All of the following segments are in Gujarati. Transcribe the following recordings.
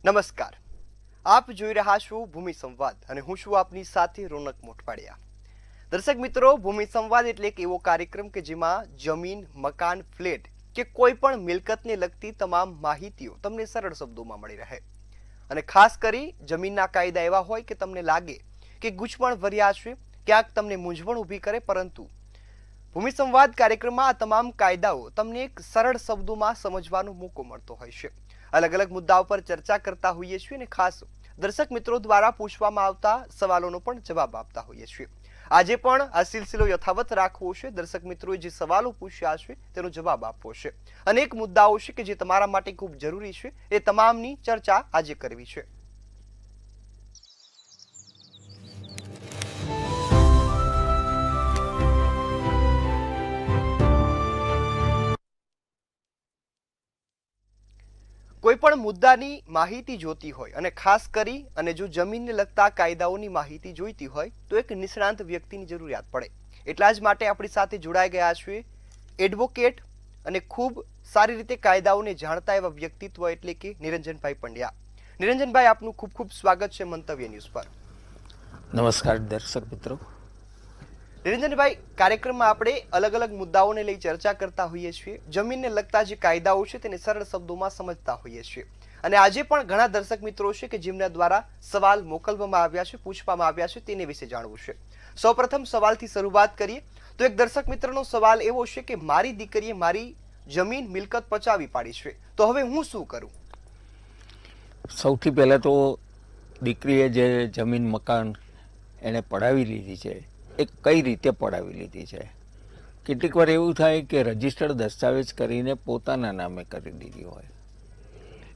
નમસ્કાર. આપ જોઈ રહ્યા છો ભૂમિ સંવાદ અને હું છું આપની સાથે રોનક મોટવાડિયા. દર્શક મિત્રો, ભૂમિ સંવાદ એટલે એક એવો કાર્યક્રમ કે જેમાં જમીન, મકાન, ફ્લેટ કે કોઈ પણ મિલકતને લગતી તમામ માહિતીઓ તમને સરળ શબ્દોમાં મળી રહે. અને ખાસ કરી જમીનના કાયદા એવા હોય કે તમને લાગે કે ગૂંચવણ ભર્યા છે, ક્યાંક તમને મૂંઝવણ ઊભી કરે, પરંતુ ભૂમિ સંવાદ કાર્યક્રમમાં આ તમામ કાયદાઓ તમને એક સરળ શબ્દોમાં સમજવાનો મોકો મળતો હોય છે. અલગ અલગ મુદ્દાઓ પર ચર્ચા કરતા હોઈએ છીએ અને ખાસ દર્શક મિત્રો દ્વારા પૂછવામાં આવતા સવાલોનો પણ જવાબ આપતા હોઈએ છીએ. આજે પણ આ સિલસિલો યથાવત રાખવો છે. દર્શક મિત્રોએ જે સવાલો પૂછ્યા છે તેનો જવાબ આપવો છે. અનેક મુદ્દાઓ છે કે જે તમારા માટે ખૂબ જરૂરી છે, એ તમામની ચર્ચા આજે કરવી છે. કોઈ પણ મુદ્દાની માહિતી જોતી હોય અને ખાસ કરી અને જો જમીનને લગતા કાયદાઓની માહિતી જોઈતી હોય તો એક નિષ્ણાંત વ્યક્તિની જરૂરિયાત પડે. એટલા જ માટે આપણી સાથે જોડાઈ ગયા છે એડવોકેટ અને ખૂબ સારી રીતે કાયદાઓને જાણતા એવા વ્યક્તિત્વ એટલે કે નિરંજનભાઈ પંડ્યા. નિરંજનભાઈ, આપનું ખૂબ ખૂબ સ્વાગત છે મંતવ્ય ન્યૂઝ પર. નમસ્કાર દર્શક મિત્રો. નિરંજનભાઈ, કાર્યક્રમમાં આપણે અલગ અલગ મુદ્દાઓને લઈ ચર્ચા કરતા હોઈએ છીએ. જમીનને લગતા જે કાયદાઓ છે તેને સરળ શબ્દોમાં સમજતા હોઈએ છીએ. અને આજે પણ ઘણા દર્શક મિત્રો છે કે જેમના દ્વારા સવાલ મોકલવામાં આવ્યા છે, પૂછવામાં આવ્યા છે, તેને વિશે જાણવું છે. સૌપ્રથમ સવાલથી શરૂઆત કરીએ તો એક દર્શક મિત્રનો સવાલ એવો છે કે મારી દીકરીએ મારી જમીન મિલકત પચાવી પાડી છે, તો હવે હું શું કરું? સૌથી પહેલાં તો દીકરીએ જે જમીન મકાન એને પડાવી લીધી છે એ કઈ રીતે પડાવી લીધી છે. કેટલીક વાર એવું થાય કે રજિસ્ટર્ડ દસ્તાવેજ કરીને પોતાના નામે કરી દીધી હોય.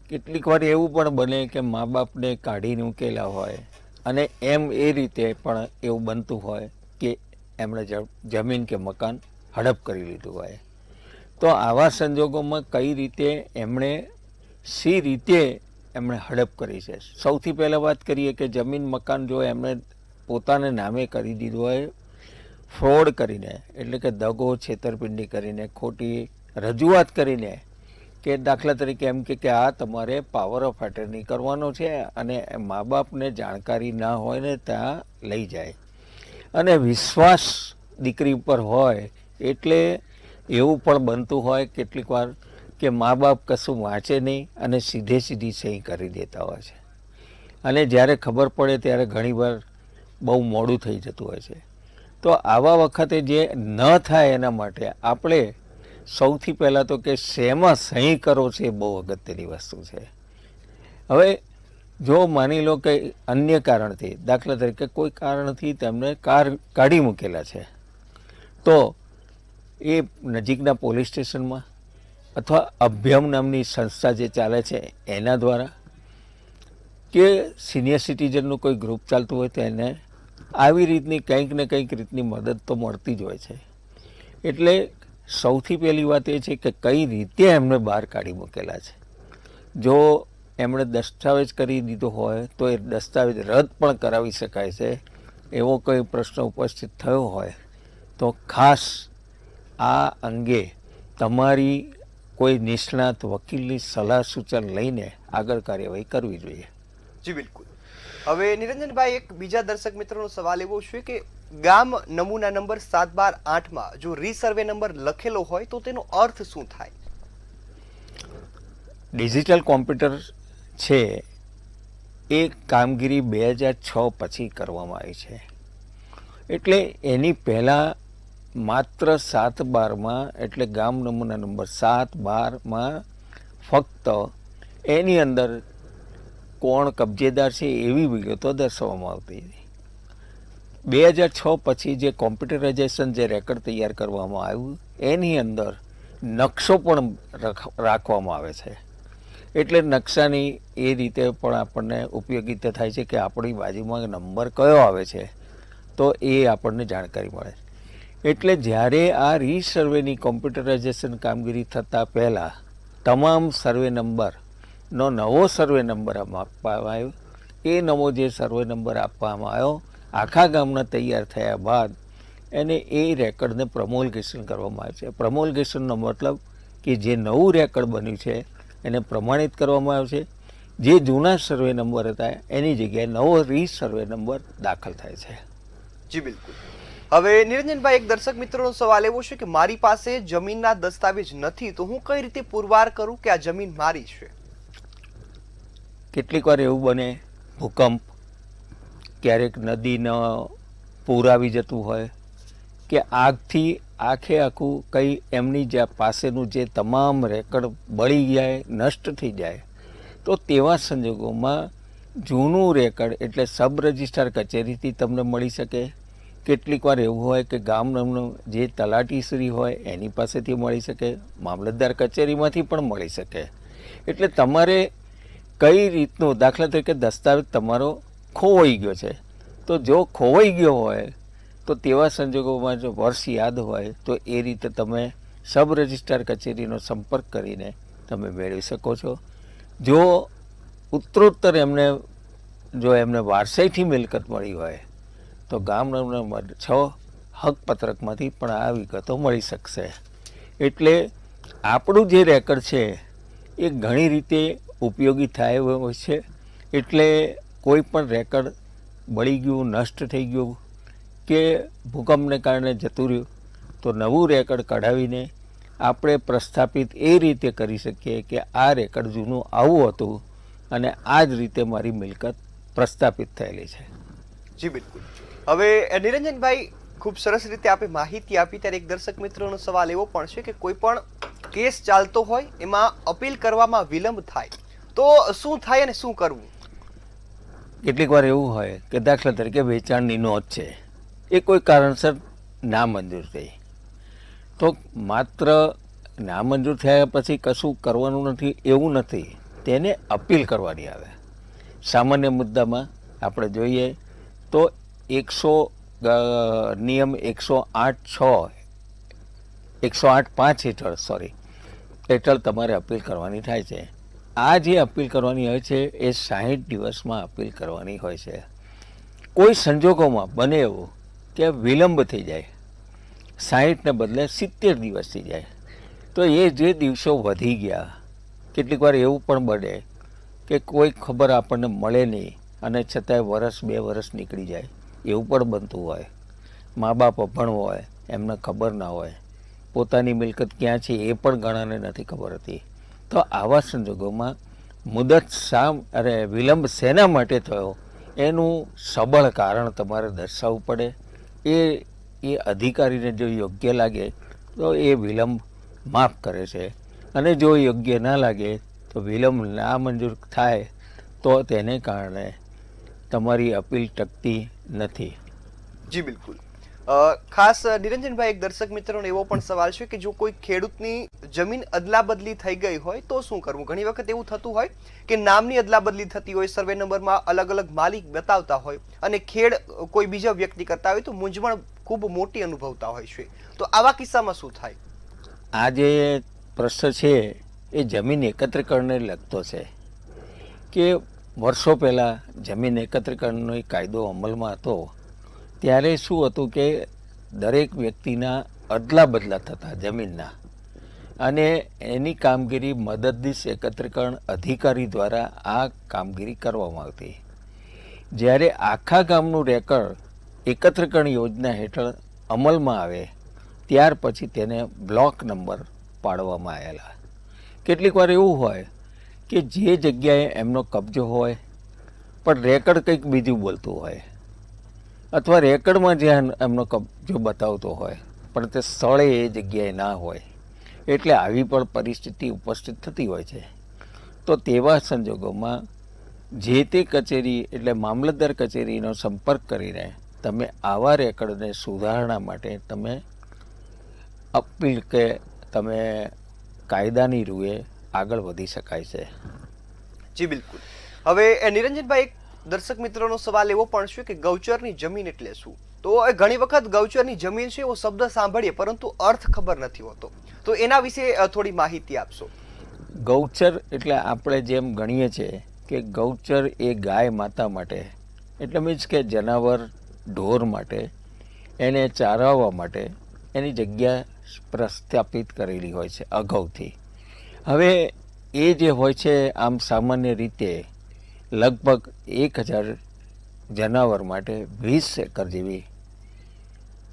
કેટલીક વાર એવું પણ બને કે મા બાપને કાઢીને મૂકેલા હોય અને એમ એ રીતે પણ એવું બનતું હોય કે એમણે જમીન કે મકાન હડપ કરી લીધું હોય. તો આવા સંજોગોમાં કઈ રીતે એમણે સી રીતે એમણે હડપ કરી છે. સૌથી પહેલાં વાત કરીએ કે જમીન મકાન જો એમણે પોતાને નામે કરી દીધું હોય ફ્રોડ કરીને, એટલે કે દગો છેતરપિંડી કરીને, ખોટી રજૂઆત કરીને, કે દાખલા તરીકે એમ કે આ તમારે પાવર ઓફ એટર્ની કરવાનો છે અને મા બાપને જાણકારી ના હોય ને ત્યાં લઈ જાય અને વિશ્વાસ દીકરી ઉપર હોય એટલે એવું પણ બનતું હોય કેટલીક વાર કે મા બાપ કશું વાંચે નહીં અને સીધી સહી કરી દેતા હોય છે. અને જ્યારે ખબર પડે ત્યારે ઘણીવાર બહુ મોડું થઈ જતું હોય છે. તો આવા વખતે જે ન થાય એના માટે આપણે સૌથી પહેલાં તો કે શેમાં સહી કરો છે એ બહુ અગત્યની વસ્તુ છે. હવે જો માની લો કે અન્ય કારણથી, દાખલા તરીકે કોઈ કારણથી તેમને કાઢી મૂકેલા છે, તો એ નજીકના પોલીસ સ્ટેશનમાં અથવા અભ્યમ નામની સંસ્થા જે ચાલે છે એના દ્વારા, કે સિનિયર સિટીઝનનું કોઈ ગ્રુપ ચાલતું હોય તો એને આવી રીતની કંઈક ને કંઈક રીતની મદદ તો મળતી જ હોય છે. એટલે સૌથી પહેલી વાત એ છે કે કઈ રીતે એમને બહાર કાઢી મૂકેલા છે. જો એમણે દસ્તાવેજ કરી દીધો હોય તો એ દસ્તાવેજ રદ પણ કરાવી શકાય છે. એવો કોઈ પ્રશ્ન ઉપસ્થિત થયો હોય તો ખાસ આ અંગે તમારી કોઈ નિષ્ણાત વકીલની સલાહ સૂચન લઈને આગળ કાર્યવાહી કરવી જોઈએ. જી બિલકુલ. હવે નિરંજનભાઈ, એક બીજા દર્શક મિત્રનો સવાલ એવો છે કે ગામ નમૂના નંબર 7/8 જો રીસર્વે નંબર લખેલો હોય તો તેનો અર્થ શું થાય? ડિજિટલ કોમ્પ્યુટર છે એ કામગીરી 2006 પછી કરવામાં આવી છે. એટલે એની પહેલાં માત્ર 7/12 એટલે ગામ નમૂના નંબર 7/12 ફક્ત એની અંદર કોણ કબજેદાર છે એવી વિગતો દર્શાવવામાં આવતી હતી. 2006 પછી જે કોમ્પ્યુટરાઇઝેશન જે રેકર્ડ તૈયાર કરવામાં આવ્યું એની અંદર નકશો પણ રાખવામાં આવે છે. એટલે નકશાની એ રીતે પણ આપણને ઉપયોગીતા થાય છે કે આપણી બાજુમાં નંબર કયો આવે છે તો એ આપણને જાણકારી મળે. એટલે જ્યારે આ રીસર્વેની કોમ્પ્યુટરાઇઝેશન કામગીરી થતાં પહેલાં તમામ સર્વે નંબરનો નવો સર્વે નંબર આપવામાં આવ્યો. એ નવો જે સર્વે નંબર આપવામાં આવ્યો આખા ગામના તૈયાર થયા બાદ એને એ રેકર્ડને પ્રમોલ્ગેશન કરવામાં આવે છે. પ્રમોલ્ગેશનનો મતલબ કે જે નવું રેકર્ડ બન્યું છે એને પ્રમાણિત કરવામાં આવે છે જે જૂના સર્વે નંબર હતા એની જગ્યાએ નવો સર્વે નંબર દાખલ થાય છે. જી બિલકુલ. હવે નિરંજનભાઈ, એક દર્શક મિત્રોનો સવાલ એવો છે કે મારી પાસે જમીનના દસ્તાવેજ નથી, તો હું કઈ રીતે પુરવાર કરું કે આ જમીન મારી છે? કેટલીક વાર એવું બને, ભૂકંપ, ક્યારેક નદીનો પૂર આવી જતું હોય કે આગથી આખે આખું કંઈ એમની જે પાસેનું જે તમામ રેકર્ડ બળી જાય, નષ્ટ થઈ જાય, તો તેવા સંજોગોમાં જૂનું રેકર્ડ એટલે સબ રજિસ્ટ્રાર કચેરીથી તમને મળી શકે. કેટલીક વાર એવું હોય કે ગામનું જે તલાટીશ્રી હોય એની પાસેથી મળી શકે, મામલતદાર કચેરીમાંથી પણ મળી શકે. એટલે તમારે કઈ રીતનું, દાખલા તરીકે દસ્તાવેજ તમારો ખોવાઈ ગયો છે, તો જો ખોવાઈ ગયો હોય તો તેવા સંજોગોમાં જો વર્ષ યાદ હોય તો એ રીતે તમે સબ રજિસ્ટ્રાર કચેરીનો સંપર્ક કરીને તમે મેળવી શકો છો. જો ઉત્તરોત્તર એમને વારસાઈથી મિલકત મળી હોય તો ગામ નંબર 6 હક પત્રકમાંથી પણ આ વિગતો મળી શકશે. એટલે આપણું જે રેકર્ડ છે એ ઘણી રીતે ઉપયોગી થાય હોય છે. એટલે કોઈ પણ રેકર્ડ બળી ગયું, નષ્ટ થઈ ગયું કે ભૂકંપને કારણે જતું રહ્યું તો નવું રેકર્ડ કઢાવીને આપણે પ્રસ્થાપિત એ રીતે કરી શકીએ કે આ રેકર્ડ જૂનું આવું હતું અને આ જ રીતે મારી મિલકત પ્રસ્થાપિત થયેલી છે. જી બિલકુલ. હવે નિરંજનભાઈ, ખૂબ સરસ રીતે આપે માહિતી આપી. ત્યારે એક દર્શક મિત્રોનો સવાલ એવો પણ છે કે કોઈ પણ કેસ ચાલતો હોય એમાં અપીલ કરવામાં વિલંબ થાય તો શું થાય અને શું કરવું? કેટલીક વાર એવું હોય કે દાખલા તરીકે વેચાણની નોંધ છે, એ કોઈ કારણસર નામંજૂર થઈ, તો માત્ર નામંજૂર થયા પછી કશું કરવાનું નથી એવું નથી, તેને અપીલ કરવાની આવે. સામાન્ય મુદ્દામાં આપણે જોઈએ તો નિયમ 108.5 હેઠળ તમારે અપીલ કરવાની થાય છે. આ જે અપીલ કરવાની હોય છે એ 60 દિવસમાં અપીલ કરવાની હોય છે. કોઈ સંજોગોમાં બને એવું કે વિલંબ થઈ જાય, 60 ને બદલે 70 દિવસ થઈ જાય, તો એ જે દિવસો વધી ગયા, કેટલીક વાર એવું પણ બને કે કોઈ ખબર આપણને મળે નહીં અને છતાંય વર્ષ 2 વર્ષ નીકળી જાય, એવું પણ બનતું હોય. મા બાપ અભણ હોય, એમને ખબર ના હોય, પોતાની મિલકત ક્યાં છે એ પણ ઘણાને નથી ખબર હતી. તો આવા સંજોગોમાં વિલંબ શેના માટે થયો એનું સબળ કારણ તમારે દર્શાવવું પડે. એ અધિકારીને જો યોગ્ય લાગે તો એ વિલંબ માફ કરે છે, અને જો યોગ્ય ના લાગે તો વિલંબ ના મંજૂર થાય તો તેને કારણે તમારી અપીલ ટકતી નથી. જી બિલકુલ. ખાસ નિરંજનભાઈ, એક દર્શક મિત્રોનો એવો પણ સવાલ છે કે જો કોઈ ખેડૂતની જમીન અદલા બદલી થઈ ગઈ હોય તો શું કરવું? ઘણી વખત એવું થતું હોય કે નામની અદલા બદલી થતી હોય, સર્વે નંબરમાં અલગ અલગ માલિક બતાવતા હોય અને ખેડ કોઈ બીજા વ્યક્તિ કરતા હોય તો મૂંઝવણ ખૂબ મોટી અનુભવતા હોય છે, તો આવા કિસ્સામાં શું થાય? આ જે પ્રશ્ન છે એ જમીન એકત્રીકરણને લગતો છે કે વર્ષો પહેલાં જમીન એકત્રીકરણનો કાયદો અમલમાં હતો ત્યારે શું હતું કે દરેક વ્યક્તિના અદલા બદલા થતા જમીનના, અને એની કામગીરી મદદનીશ એકત્રીકરણ અધિકારી દ્વારા આ કામગીરી કરવામાં આવતી. જ્યારે આખા ગામનું રેકર્ડ એકત્રીકરણ યોજના હેઠળ અમલમાં આવે ત્યાર પછી તેને બ્લોક નંબર પાડવામાં આવેલા. કેટલીક વાર એવું હોય કે જે જગ્યાએ એમનો કબજો હોય પણ રેકર્ડ કંઈક બીજું બોલતું હોય, અથવા રેકર્ડમાં જ્યાં એમનો કબજો બતાવતો હોય પણ તે સ્થળે એ જગ્યાએ ના હોય, એટલે આવી પણ પરિસ્થિતિ ઉપસ્થિત થતી હોય છે. તો તેવા સંજોગોમાં જે તે કચેરી એટલે મામલતદાર કચેરીનો સંપર્ક કરીને તમે આવા રેકર્ડને સુધારણા માટે તમે અપીલ કે તમે કાયદાની રૂએ આગળ વધી શકાય છે. જી બિલકુલ. હવે નિરંજનભાઈ, એક દર્શક મિત્રોનો સવાલ એવો પણ છે કે ગૌચરની જમીન એટલે શું? તો ઘણી વખત ગૌચરની જમીન છે એવો શબ્દ સાંભળીએ પરંતુ અર્થ ખબર નથી હોતો, તો એના વિશે થોડી માહિતી આપશો. ગૌચર એટલે આપણે જેમ ગણીએ છીએ કે ગૌચર એ ગાય માતા માટે, એટલે મીન્સ કે જનાવર ઢોર માટે એને ચારવવા માટે એની જગ્યા પ્રસ્થાપિત કરેલી હોય છે અગાઉથી. હવે એ જે હોય છે આમ સામાન્ય રીતે લગભગ 1000 જનાવર માટે 20 એકર જેવી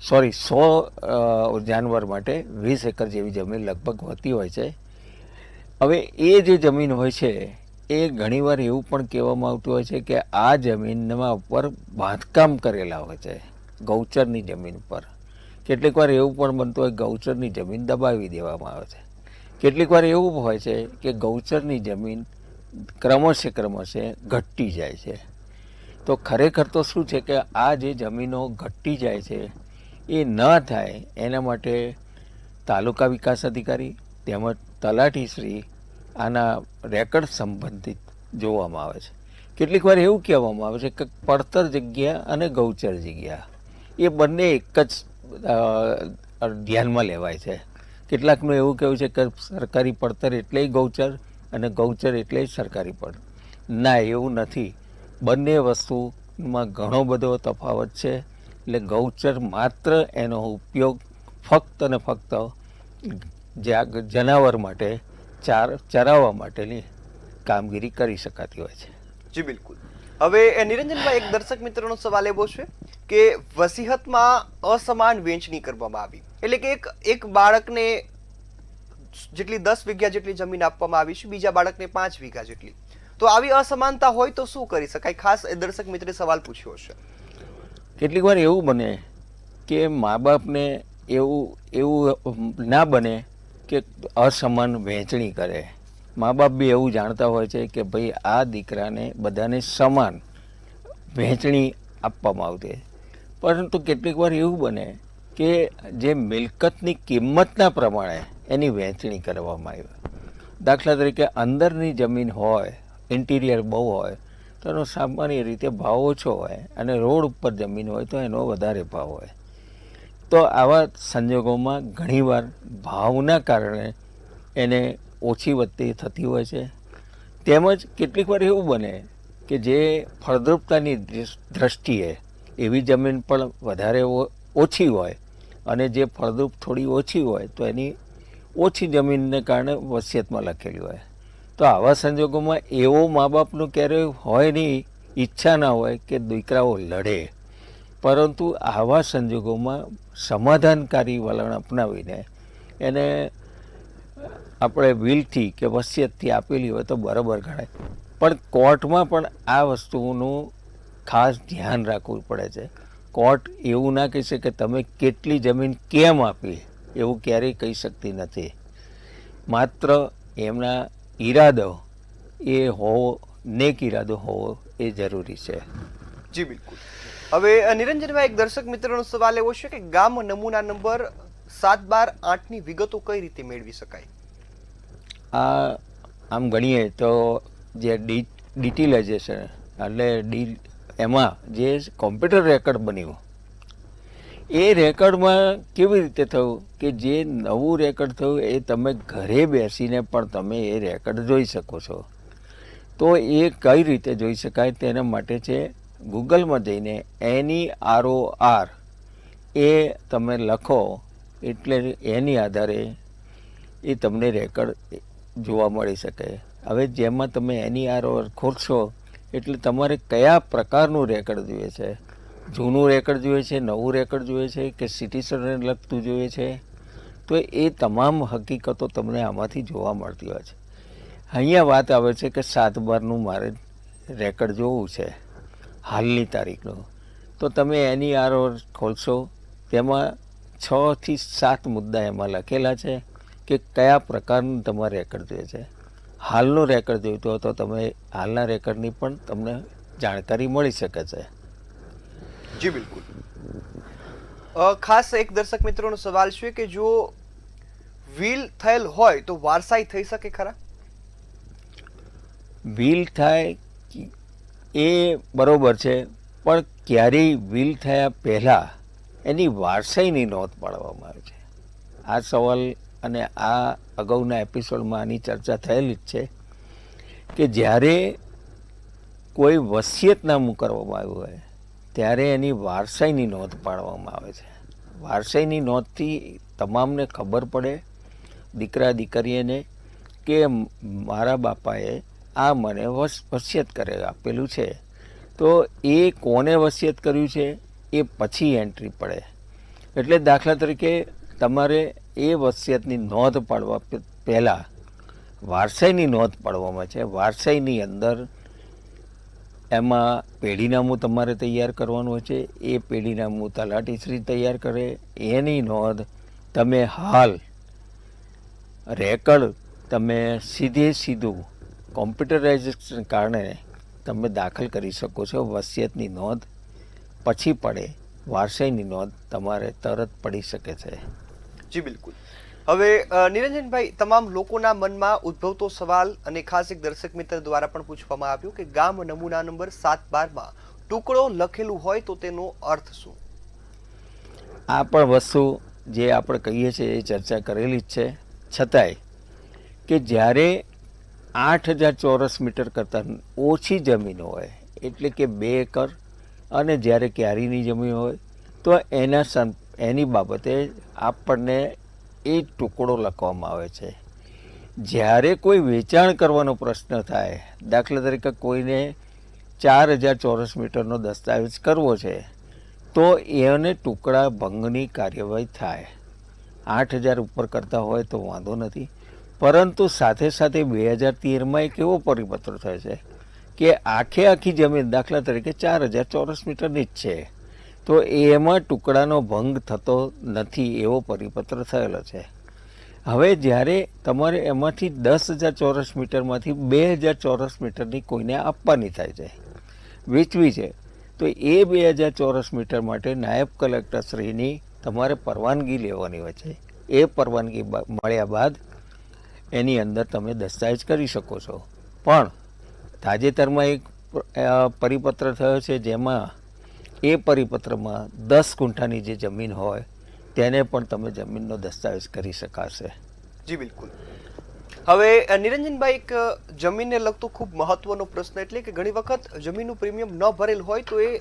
100 જાનવર માટે 20 એકર જેવી જમીન લગભગ હોતી હોય છે. હવે એ જે જમીન હોય છે એ ઘણીવાર એવું પણ કહેવામાં આવતું હોય છે કે આ જમીનમાં ઉપર બાંધકામ કરેલા હોય છે ગૌચરની જમીન પર. કેટલીક વાર એવું પણ બનતું હોય ગૌચરની જમીન દબાવી દેવામાં આવે છે. કેટલીક વાર એવું હોય છે કે ગૌચરની જમીન ક્રમશઃ ઘટતી જાય છે. તો ખરેખર તો શું છે કે આ જે જમીનો ઘટતી જાય છે એ ન થાય એના માટે તાલુકા વિકાસ અધિકારી તેમજ તલાટીશ્રી આના રેકર્ડ સંબંધિત જોવામાં આવે છે. કેટલીક વાર એવું કહેવામાં આવે છે કે પડતર જગ્યા અને ગૌચર જગ્યા એ બંને એક જ ધ્યાનમાં લેવાય છે. કેટલાકનું એવું કહેવું છે કે સરકારી પડતર એટલે ગૌચર અને ગૌચર એટલે સરકારી પડતર. ના, એવું નથી. બંને વસ્તુમાં ઘણો બધો તફાવત છે. એટલે ગૌચર માત્ર એનો ઉપયોગ ફક્ત અને ફક્ત જનાવર માટે ચરાવવા માટેની કામગીરી કરી શકાતી હોય છે. જી બિલકુલ. હવે નિરંજનભાઈ, એક દર્શક મિત્રનો સવાલ એવો છે કે વસીહતમાં અસમાન વહેંચણી કરવામાં આવી, એટલે કે એક બાળકને જેટલી 10 વીઘા જેટલી જમીન આપવામાં આવી છે, બીજા બાળકને 5 વીઘા જેટલી. તો આવી અસમાનતા હોય તો શું કરી શકાય? ખાસ એ દર્શક મિત્રે સવાલ પૂછ્યો છે. કેટલીક વાર એવું બને કે મા બાપને એવું ના બને કે અસમાન વહેંચણી કરે. મા બાપ બી એવું જાણતા હોય છે કે ભાઈ આ દીકરાને બધાને સમાન વહેંચણી આપવામાં આવતી. પરંતુ કેટલીક વાર એવું બને કે જે મિલકતની કિંમતના પ્રમાણે એની વહેંચણી કરવામાં આવે. દાખલા તરીકે અંદરની જમીન હોય, ઇન્ટિરિયર બહુ હોય તો એનો સામાન્ય રીતે ભાવ ઓછો હોય અને રોડ ઉપર જમીન હોય તો એનો વધારે ભાવ હોય. તો આવા સંજોગોમાં ઘણીવાર ભાવના કારણે એને ઓછી વધતી થતી હોય છે. તેમજ કેટલીક વાર એવું બને કે જે ફળદ્રુપતાની દ્રષ્ટિએ એવી જમીન પણ વધારે ઓછી હોય અને જે ફળદ્રુપ થોડી ઓછી હોય તો એની ઓછી જમીનને કારણે વસિયતમાં લખેલી હોય. તો આવા સંજોગોમાં એવો મા બાપનું ક્યારેય હોય નહીં, ઈચ્છા ના હોય કે દીકરાઓ લડે. પરંતુ આવા સંજોગોમાં સમાધાનકારી વલણ અપનાવીને એને આપણે વિલથી કે વસિયતથી આપેલી હોય તો બરાબર ગણાય. પણ કોર્ટમાં પણ આ વસ્તુનું ખાસ ધ્યાન રાખવું પડે છે. કોર્ટ એવું ના કહી શકે કે તમે કેટલી જમીન કેમ આપી, એવું ક્યારેય કહી શકતી નથી. માત્ર એમના ઈરાદો એ હોવો, નેક ઈરાદો હોવો એ જરૂરી છે. જી બિલકુલ. હવે નિરંજનભાઈ, એક દર્શક મિત્રનો સવાલ એવો છે કે ગામ નમૂના નંબર 7/12/8ની વિગતો કઈ રીતે મેળવી શકાય? આમ ગણીએ તો જે ડિટિલાઇઝેશન એટલે એમાં જે કોમ્પ્યુટર રેકર્ડ બન્યું એ રેકર્ડમાં કેવી રીતે થયું કે જે નવું રેકર્ડ થયું એ તમે ઘરે બેસીને પણ તમે એ રેકર્ડ જોઈ શકો છો. તો એ કઈ રીતે જોઈ શકાય તેના માટે છે ગૂગલમાં જઈને NEROR એ તમે લખો એટલે એની આધારે એ તમને રેકર્ડ જોવા મળી શકે. હવે જેમાં તમે NEROR ખોલશો એટલે તમારે કયા પ્રકારનું રેકર્ડ જોઈએ છે, જૂનું રેકર્ડ જોઈએ છે, નવું રેકર્ડ જોઈએ છે કે સિટીઝનને લગતું જોઈએ છે, તો એ તમામ હકીકતો તમને આમાંથી જોવા મળતી હોય છે. અહીંયા વાત આવે છે કે 7/12નું મારે રેકર્ડ જોવું છે હાલની તારીખનું. તો તમે NEROR ખોલશો, તેમાં 6 થી 7 મુદ્દા એમાં લખેલા છે કે કયા પ્રકારનું તમારે રેકર્ડ જોઈએ છે. હાલનું રેકર્ડ જોઈતું હોય તો તમે હાલના રેકર્ડની પણ તમને જાણકારી મળી શકે છે. જી બિલકુલ. ખાસ એક દર્શક મિત્રોનો સવાલ છે કે જો વિલ થયેલ હોય તો વારસાઈ થઈ શકે ખરા? વિલ થાય એ બરોબર છે, પણ ક્યારેય વિલ થયા પહેલાં એની વારસાઈની નોંધ પાડવામાં આવે છે. આ સવાલ અને આ અગાઉના એપિસોડમાં આની ચર્ચા થયેલી જ છે કે જ્યારે કોઈ વસિયતનામું કરવામાં આવ્યું હોય ત્યારે એની વારસાઈની નોંધ પાડવામાં આવે છે. વારસાઈની નોંધથી તમામને ખબર પડે, દીકરા દીકરીને, કે મારા બાપાએ આ મને વસિયત કરે આપેલું છે, તો એ કોને વસિયત કર્યું છે એ પછી એન્ટ્રી પડે. એટલે દાખલા તરીકે તમારે એ વસિયતની નોંધ પાડવા પહેલાં વારસાઈની નોંધ પાડવામાં છે. વારસાઈની અંદર એમાં પેઢીનામું તમારે તૈયાર કરવાનું હોય છે. એ પેઢીનામું તલાટીશ્રી તૈયાર કરે. એની નોંધ તમે હાલ રેકર્ડ તમે સીધું કોમ્પ્યુટરાઇઝેશન કારણે તમે દાખલ કરી શકો છો. વસિયતની નોંધ પછી પડે, વારસાઈની નોંધ તમારે તરત પડી શકે છે. જી બિલકુલ. હવે નિરંજનભાઈ, તમામ લોકોના મનમાં ઉદ્ભવતો સવાલ અને ખાસ એક દર્શક મિત્ર દ્વારા પણ પૂછવામાં આવ્યું કે ગામ નમૂના નંબર 712માં ટુકડો લખેલું હોય તો તેનો અર્થ શું? આ પણ વસ્તુ જે આપણે કહીએ છીએ એ ચર્ચા કરેલી જ છે. છતાંય કે જ્યારે 8,000 ચોરસ મીટર કરતાં ઓછી જમીન હોય, એટલે કે 2 એકર, અને જ્યારે ક્યારીની જમીન હોય તો એની બાબતે આપણને એ ટુકડો લખવામાં આવે છે. જ્યારે કોઈ વેચાણ કરવાનો પ્રશ્ન થાય, દાખલા તરીકે કોઈને 4,000 ચોરસ મીટરનો દસ્તાવેજ કરવો છે, તો એને ટુકડા ભંગની કાર્યવાહી થાય. 8,000 ઉપર કરતા હોય તો વાંધો નથી, પરંતુ સાથે સાથે 2013માં એક એવો પરિપત્ર થયો છે કે આખી જમીન દાખલા તરીકે 4,000 ચોરસ મીટરની જ છે, તો એમાં ટુકડાનો ભંગ થતો નથી એવો પરિપત્ર થયેલો છે. હવે જ્યારે તમારે એમાંથી 10,000 ચોરસ મીટરમાંથી 2,000 ચોરસ મીટરની કોઈને આપવાની થાય છે, વેચવી છે, તો એ 2,000 ચોરસ મીટર માટે નાયબ કલેક્ટરશ્રીની તમારે પરવાનગી લેવાની હોય છે. એ પરવાનગી મળ્યા બાદ એની અંદર તમે દસ્તાવેજ કરી શકો છો. પણ તાજેતરમાં એક પરિપત્ર થયો છે જેમાં એ પરિપત્રમાં 10 ગુંઠાની જે જમીન હોય તેને પણ તમે જમીનનો દસ્તાવેજ કરી શકાશે. જી બિલકુલ. હવે નિરંજનભાઈ, એક જમીનને લગતો ખૂબ મહત્વનો પ્રશ્ન, એટલે કે ઘણી વખત જમીનનું પ્રીમિયમ ન ભરેલ હોય તો એ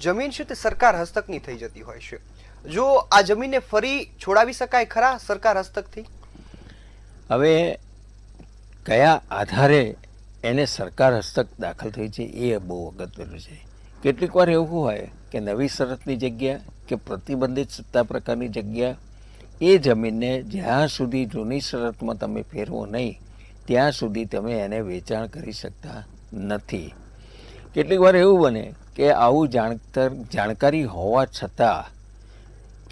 જમીન છે તે સરકાર હસ્તકની થઈ જતી હોય છે. જો આ જમીનને ફરી છોડાવી શકાય ખરા સરકાર હસ્તકથી? હવે કયા આધારે એને સરકાર હસ્તક દાખલ થઈ છે એ બહુ અગત્યનું છે. કેટલીક વાર એવું હોય કે નવી શરતની જગ્યા કે પ્રતિબંધિત સત્તા પ્રકારની જગ્યા, એ જમીનને જ્યાં સુધી જૂની શરતમાં તમે ફેરવો નહીં ત્યાં સુધી તમે એને વેચાણ કરી શકતા નથી. કેટલીક વાર એવું બને કે આવું જાણકારી હોવા છતાં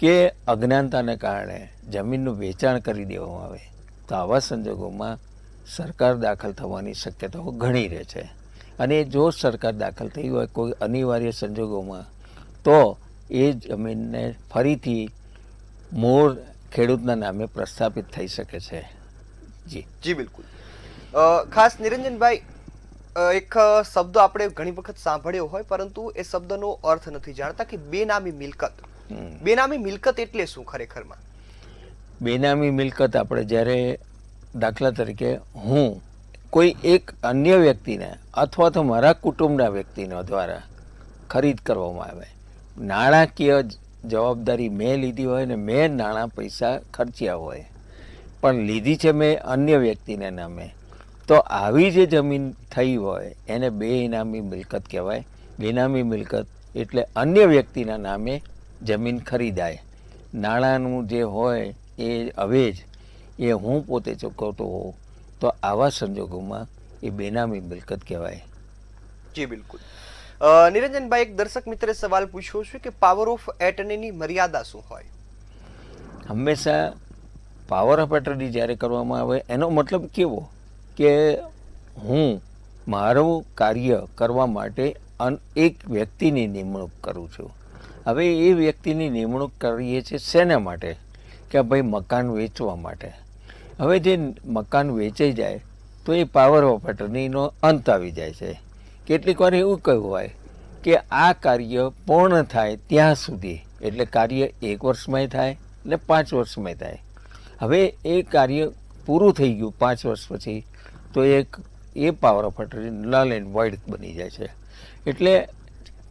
કે અજ્ઞાનતાને કારણે જમીનનું વેચાણ કરી દેવામાં આવે, તો આવા સંજોગોમાં સરકાર દાખલ થવાની શક્યતાઓ ઘણી રહે છે. અને જો સરકાર દાખલ થઈ હોય કોઈ અનિવાર્ય સંજોગોમાં, તો એ જમીનને ફરીથી મૂળ ખેડૂતના નામે પ્રસ્થાપિત થઈ શકે છે. જી બિલકુલ. ખાસ નિરંજનભાઈ, એક શબ્દ આપણે ઘણી વખત સાંભળ્યો હોય પરંતુ એ શબ્દનો અર્થ નથી જાણતા કે બેનામી મિલકત. બેનામી મિલકત એટલે શું ખરેખરમાં? બેનામી મિલકત આપણે જ્યારે દાખલા તરીકે હું કોઈ એક અન્ય વ્યક્તિને અથવા તો મારા કુટુંબના વ્યક્તિનો દ્વારા ખરીદ કરવામાં આવે, નાણાકીય જવાબદારી મેં લીધી હોય ને મેં નાણાં પૈસા ખર્ચ્યા હોય, પણ લીધી છે મેં અન્ય વ્યક્તિના નામે, તો આવી જે જમીન થઈ હોય એને બેનામી મિલકત કહેવાય. બેનામી મિલકત એટલે અન્ય વ્યક્તિના નામે જમીન ખરીદાય, નાણાંનું જે હોય એ અવેજ એ હું પોતે ચૂકવતો હોઉં, તો આવા સંજોગોમાં એ બેનામી મિલકત કહેવાય. જી બિલકુલ. નિરંજનભાઈ, એક દર્શક મિત્રે સવાલ પૂછ્યો છે કે પાવર ઓફ એટર્નીની મર્યાદા શું હોય? હંમેશા પાવર ઓફ એટર્ની જ્યારે કરવામાં આવે એનો મતલબ કેવો કે હું મારું કાર્ય કરવા માટે એક વ્યક્તિની નિમણૂક કરું છું. હવે એ વ્યક્તિની નિમણૂક કરીએ છીએ શેના માટે? કે ભાઈ મકાન વેચવા માટે. હવે જે મકાન વેચાઈ જાય તો એ પાવર ઓફ એટર્નીનો અંત આવી જાય છે. કેટલીક વાર એવું કહ્યું હોય કે આ કાર્ય પૂર્ણ થાય ત્યાં સુધી, એટલે કાર્ય 1 વર્ષમાં થાય ને 5 વર્ષમાં થાય. હવે એ કાર્ય પૂરું થઈ ગયું 5 વર્ષ પછી, તો એ power of attorney null and void બની જાય છે. એટલે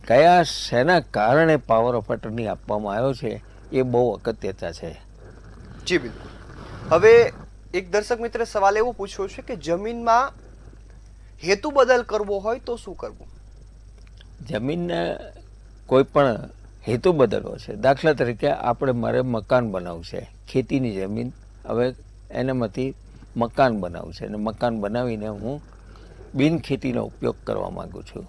કયા શેના કારણે પાવર ઓફ એટર્ની આપવામાં આવ્યો છે એ બહુ અગત્યતા છે. જી બિલકુલ. હવે એક દર્શક મિત્રે સવાલ એવો પૂછ્યો છે કે જમીનમાં હેતુ બદલ કરવો હોય તો શું કરવું? જમીનને કોઈ પણ હેતુ બદલવો છે, દાખલા તરીકે આપણે મારે મકાન બનાવવું છે, ખેતીની જમીન, હવે એનામાંથી મકાન બનાવવું છે અને મકાન બનાવીને હું બિનખેતીનો ઉપયોગ કરવા માગું છું,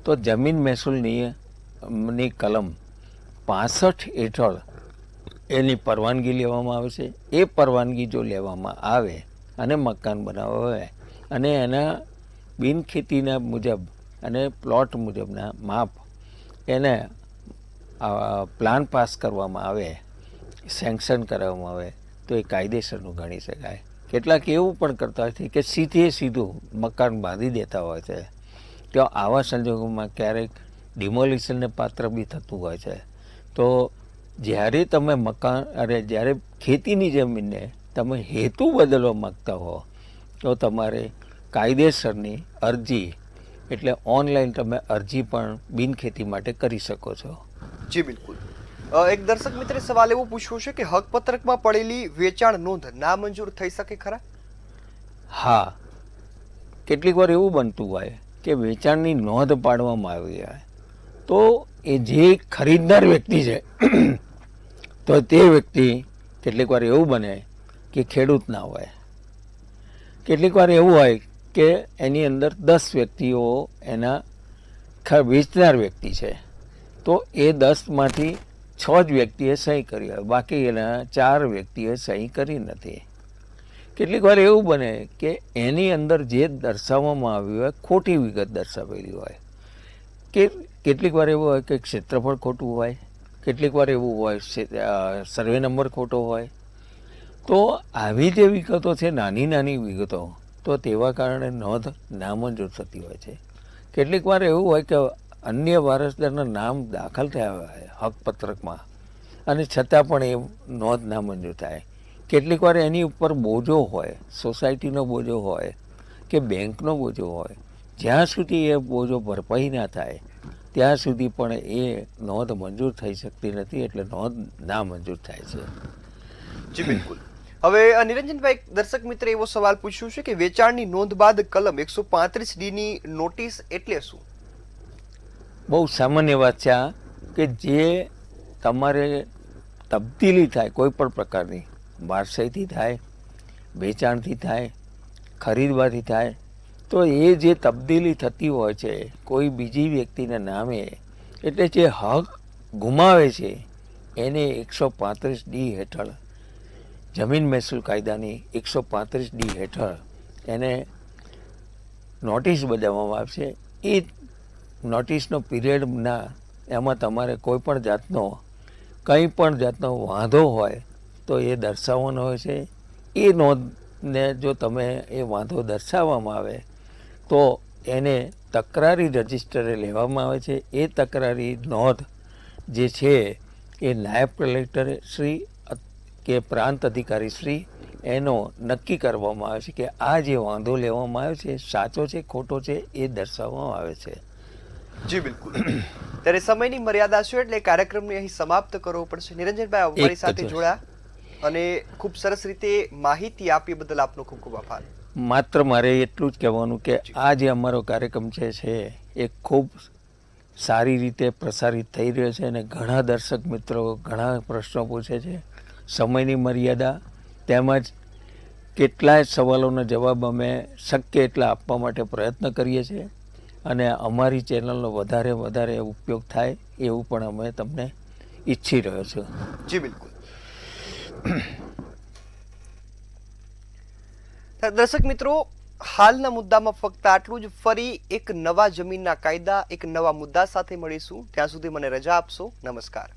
તો જમીન મહેસૂલની કલમ 65 હેઠળ એની પરવાનગી લેવામાં આવે છે. એ પરવાનગી જો લેવામાં આવે અને મકાન બનાવવા આવે અને એના બિનખેતીના મુજબ અને પ્લોટ મુજબના માપ એને પ્લાન પાસ કરવામાં આવે, સેન્કશન કરવામાં આવે તો એ કાયદેસરનું ગણી શકાય. કેટલાક એવું પણ કરતા હોય છે કે સીધું મકાન બાંધી દેતા હોય છે, તો આવા સંજોગોમાં ક્યારેક ડિમોલિશનને પાત્ર બી થતું હોય છે. તો જ્યારે તમે જ્યારે ખેતીની જમીનને તમે હેતુ બદલવા માગતા હો તો તમારે કાયદેસરની અરજી, એટલે ઓનલાઈન તમે અરજી પણ બિનખેતી માટે કરી શકો છો. જી બિલકુલ. એક દર્શક મિત્રે સવાલ એવો પૂછ્યો છે કે હકપત્રકમાં પડેલી વેચાણ નોંધ નામંજૂર થઈ શકે ખરા? હા, કેટલીક વાર એવું બનતું હોય કે વેચાણની નોંધ પાડવામાં આવી હોય તો એ જે ખરીદનાર વ્યક્તિ છે તો તે વ્યક્તિ કેટલીક વાર એવું બને કે ખેડૂત ના હોય, કેટલીક વાર એવું હોય કે એની અંદર 10 વ્યક્તિઓ એના વેચનાર વ્યક્તિ છે, તો એ 10માંથી 6 જ વ્યક્તિએ સહી કરી હોય, બાકી એના 4 વ્યક્તિએ સહી કરી નથી. કેટલીક વાર એવું બને કે એની અંદર જે દર્શાવવામાં આવ્યું હોય ખોટી વિગત દર્શાવેલી હોય, કે કેટલીક વાર એવું હોય કે ક્ષેત્રફળ ખોટું હોય, કેટલીક વાર એવું હોય સર્વે નંબર ખોટો હોય. તો આવી જે વિગતો છે, નાની વિગતો, તો તેવા કારણે નોંધ નામંજૂર થતી હોય છે. કેટલીક વાર એવું હોય કે અન્ય વારસદારના નામ દાખલ થયા હોય હકપત્રકમાં અને છતાં પણ એ નોંધ નામંજૂર થાય. કેટલીક વાર એની ઉપર બોજો હોય, સોસાયટીનો બોજો હોય કે બેંકનો બોજો હોય, જ્યાં સુધી એ બોજો ભરપાઈ ના થાય ત્યાં સુધી પણ એ નોંધ મંજૂર થઈ શકતી નથી, એટલે નોંધ નામંજૂર થાય છે. જી બિલકુલ. હવે નિરંજનભાઈ, દર્શક મિત્રે એવો સવાલ પૂછ્યો છે કે વેચાણની નોંધ બાદ કલમ 135D ની નોટિસ એટલે શું? બહુ સામાન્ય વાત છે આ, કે જે તમારે તબદીલી થાય કોઈ પણ પ્રકારની, વારસાઈથી થાય, વેચાણથી થાય, ખરીદવાથી થાય, તો એ જે તબદીલી થતી હોય છે કોઈ બીજી વ્યક્તિના નામે, એટલે જે હક ગુમાવે છે એને 135D હેઠળ, જમીન મહેસૂલ કાયદાની 135D હેઠળ એને નોટિસ બજાવવામાં આવશે. એ નોટિસનો પીરિયડના એમાં તમારે કોઈ પણ જાતનો કંઈ પણ જાતનો વાંધો હોય તો એ દર્શાવવાનો હોય છે. એ નોંધને જો તમે એ વાંધો દર્શાવવામાં આવે તો એને તકરારી રજિસ્ટરે લેવામાં આવે છે. એ તકરારી નોંધ જે છે એ નાયબ કલેક્ટર શ્રી કે પ્રાંત અધિકારી શ્રી એનો નક્કી કરવામાં આવે છે કે આ જે વાંધો લેવામાં આવ્યો છે સાચો છે ખોટો છે એ દર્શાવવામાં આવે છે. જી બિલકુલ. ત્યારે સમયની મર્યાદા છે એટલે કાર્યક્રમને અહીં સમાપ્ત કરવો પડશે. નિરંજનભાઈ, અમારી સાથે જોડાયા અને ખૂબ સરસ રીતે માહિતી આપી બદલ આપનો ખૂબ ખૂબ આભાર. માત્ર મારે એટલું જ કહેવાનું કે આ જે અમારો કાર્યક્રમ છે એ ખૂબ સારી રીતે પ્રસારિત થઈ રહ્યો છે અને ઘણા દર્શક મિત્રો ઘણા પ્રશ્નો પૂછે છે. સમયની મર્યાદા તેમજ કેટલાય સવાલોના જવાબ અમે શક્ય એટલા આપવા માટે પ્રયત્ન કરીએ છીએ અને અમારી ચેનલનો વધારે ઉપયોગ થાય એવું પણ અમે તમને ઈચ્છી રહ્યો છું. જી બિલકુલ. દર્શક મિત્રો, હાલના મુદ્દામાં ફક્ત આટલું જ. ફરી એક નવા જમીનના કાયદા, એક નવા મુદ્દા સાથે મળીશું. ત્યાં સુધી મને રજા આપશો. નમસ્કાર.